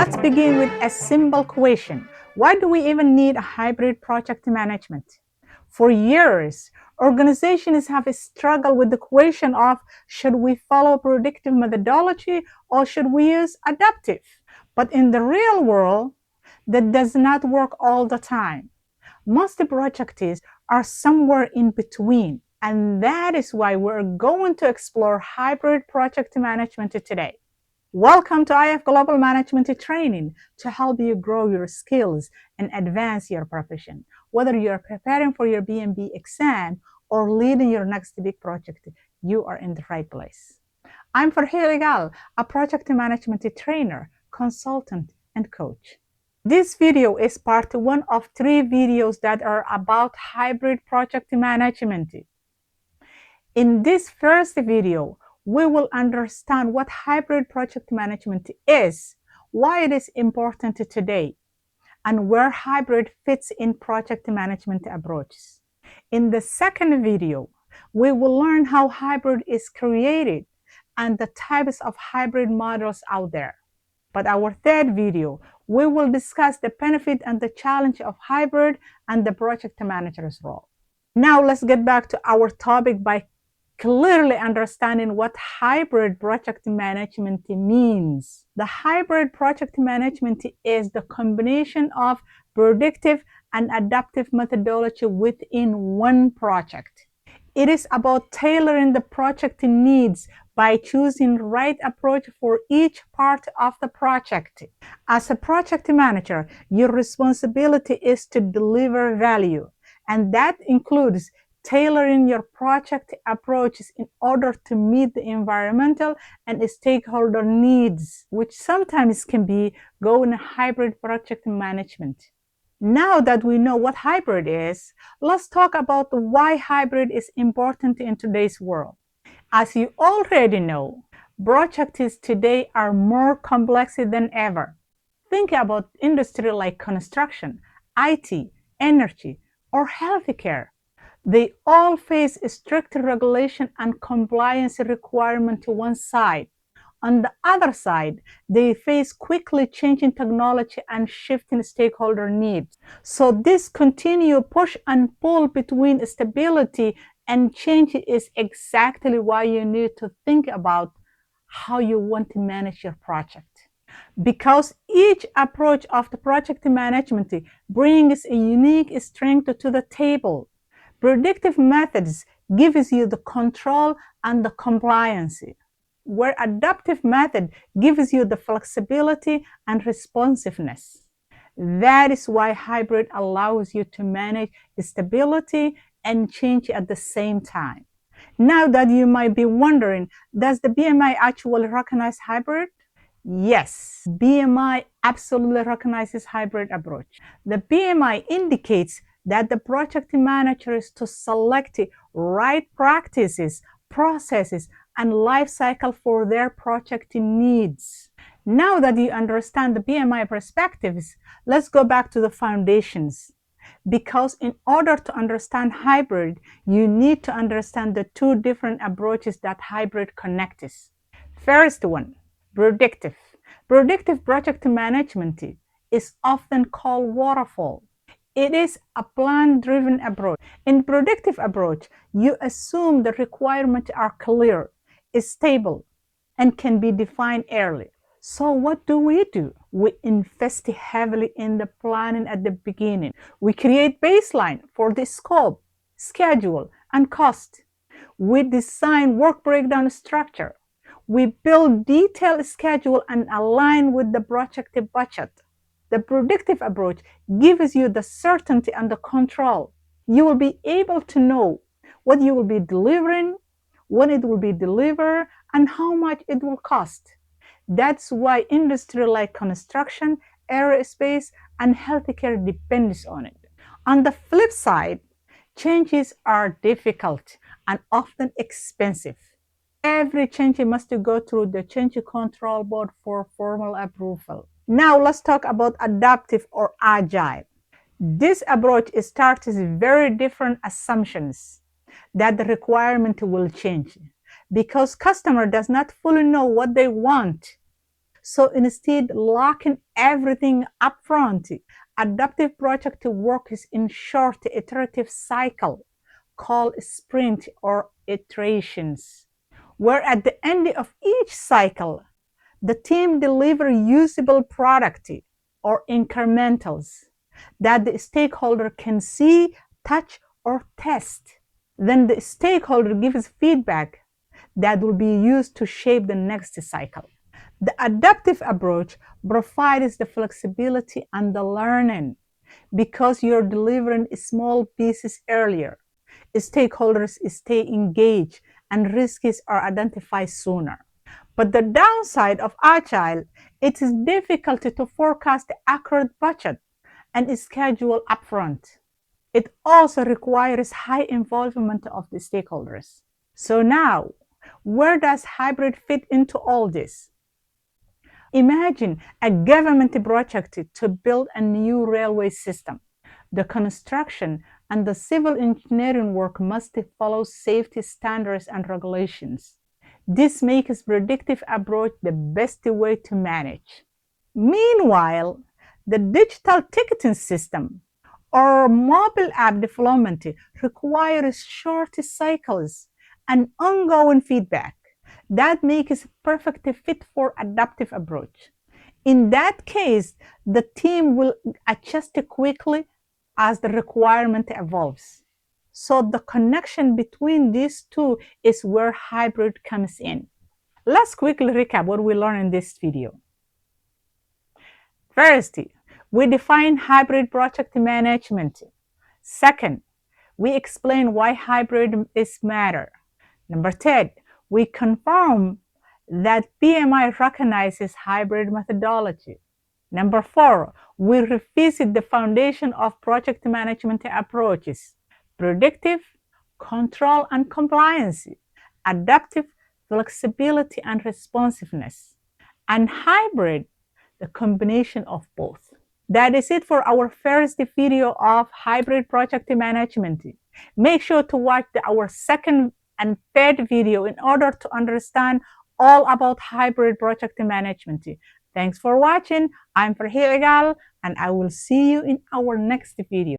Let's begin with a simple question. Why do we even need a hybrid project management? For years, organizations have struggled with the question of should we follow predictive methodology or should we use adaptive? But in the real world, that does not work all the time. Most projects are somewhere in between, and that is why we're going to explore hybrid project management today. Welcome to IF Global Management Training to help you grow your skills and advance your profession. Whether you're preparing for your BMB exam or leading your next big project, you are in the right place. I'm Farhia Legal, a project management trainer, consultant, and coach. This video is part 1 of 3 videos that are about hybrid project management. In this first video, we will understand what hybrid project management is, why it is important today, and where hybrid fits in project management approaches. In the second video, we will learn how hybrid is created and the types of hybrid models out there. But our third video, we will discuss the benefit and the challenge of hybrid and the project manager's role. Now let's get back to our topic by clearly understanding what hybrid project management means. The hybrid project management is the combination of predictive and adaptive methodology within one project. It is about tailoring the project needs by choosing the right approach for each part of the project. As a project manager, your responsibility is to deliver value, and that includes tailoring your project approaches in order to meet the environmental and stakeholder needs, which sometimes can be going hybrid project management. Now that we know what hybrid is, let's talk about why hybrid is important in today's world. As you already know, projects today are more complex than ever. Think about industry like construction, IT, energy, or healthcare. They all face strict regulation and compliance requirement to one side. On the other side, they face quickly changing technology and shifting stakeholder needs. So this continued push and pull between stability and change is exactly why you need to think about how you want to manage your project. Because each approach of the project management brings a unique strength to the table. Predictive methods gives you the control and the compliance, where adaptive method gives you the flexibility and responsiveness. That is why hybrid allows you to manage stability and change at the same time. Now that you might be wondering, does the BMI actually recognize hybrid? Yes, BMI absolutely recognizes hybrid approach. The BMI indicates that the project manager is to select right practices, processes, and life cycle for their project needs. Now that you understand the BMI perspectives, let's go back to the foundations. Because in order to understand hybrid, you need to understand the 2 different approaches that hybrid connects. First one, predictive. Predictive project management is often called waterfall. It is a plan-driven approach. In predictive approach, you assume the requirements are clear, stable, and can be defined early. So what do? We invest heavily in the planning at the beginning. We create baseline for the scope, schedule, and cost. We design work breakdown structure. We build detailed schedule and align with the project budget. The predictive approach gives you the certainty and the control. You will be able to know what you will be delivering, when it will be delivered, and how much it will cost. That's why industry like construction, aerospace, and healthcare depends on it. On the flip side, changes are difficult and often expensive. Every change must go through the change control board for formal approval. Now let's talk about adaptive or agile. This approach starts with very different assumptions that the requirement will change because customer does not fully know what they want. So instead, locking everything up front, adaptive project work is in short iterative cycle called sprint or iterations, where at the end of each cycle, the team deliver usable product or incrementals that the stakeholder can see, touch, or test. Then the stakeholder gives feedback that will be used to shape the next cycle. The adaptive approach provides the flexibility and the learning because you're delivering small pieces earlier. Stakeholders stay engaged and risks are identified sooner. But the downside of Agile, it is difficult to forecast the accurate budget and schedule upfront. It also requires high involvement of the stakeholders. So now, where does hybrid fit into all this? Imagine a government project to build a new railway system. The construction and the civil engineering work must follow safety standards and regulations. This makes predictive approach the best way to manage. Meanwhile, the digital ticketing system or mobile app development requires short cycles and ongoing feedback. That makes perfect fit for adaptive approach. In that case, the team will adjust quickly as the requirement evolves. So the connection between these two is where hybrid comes in. Let's quickly recap what we learned in this video. First, we define hybrid project management. Second, we explain why hybrid is matter. Number 10, we confirm that PMI recognizes hybrid methodology. Number 4, we revisit the foundation of project management approaches: predictive, control and compliance, adaptive, flexibility and responsiveness, and hybrid, the combination of both. That is it for our first video of hybrid project management. Make sure to watch our second and third video in order to understand all about hybrid project management. Thanks for watching. I'm Agile, and I will see you in our next video.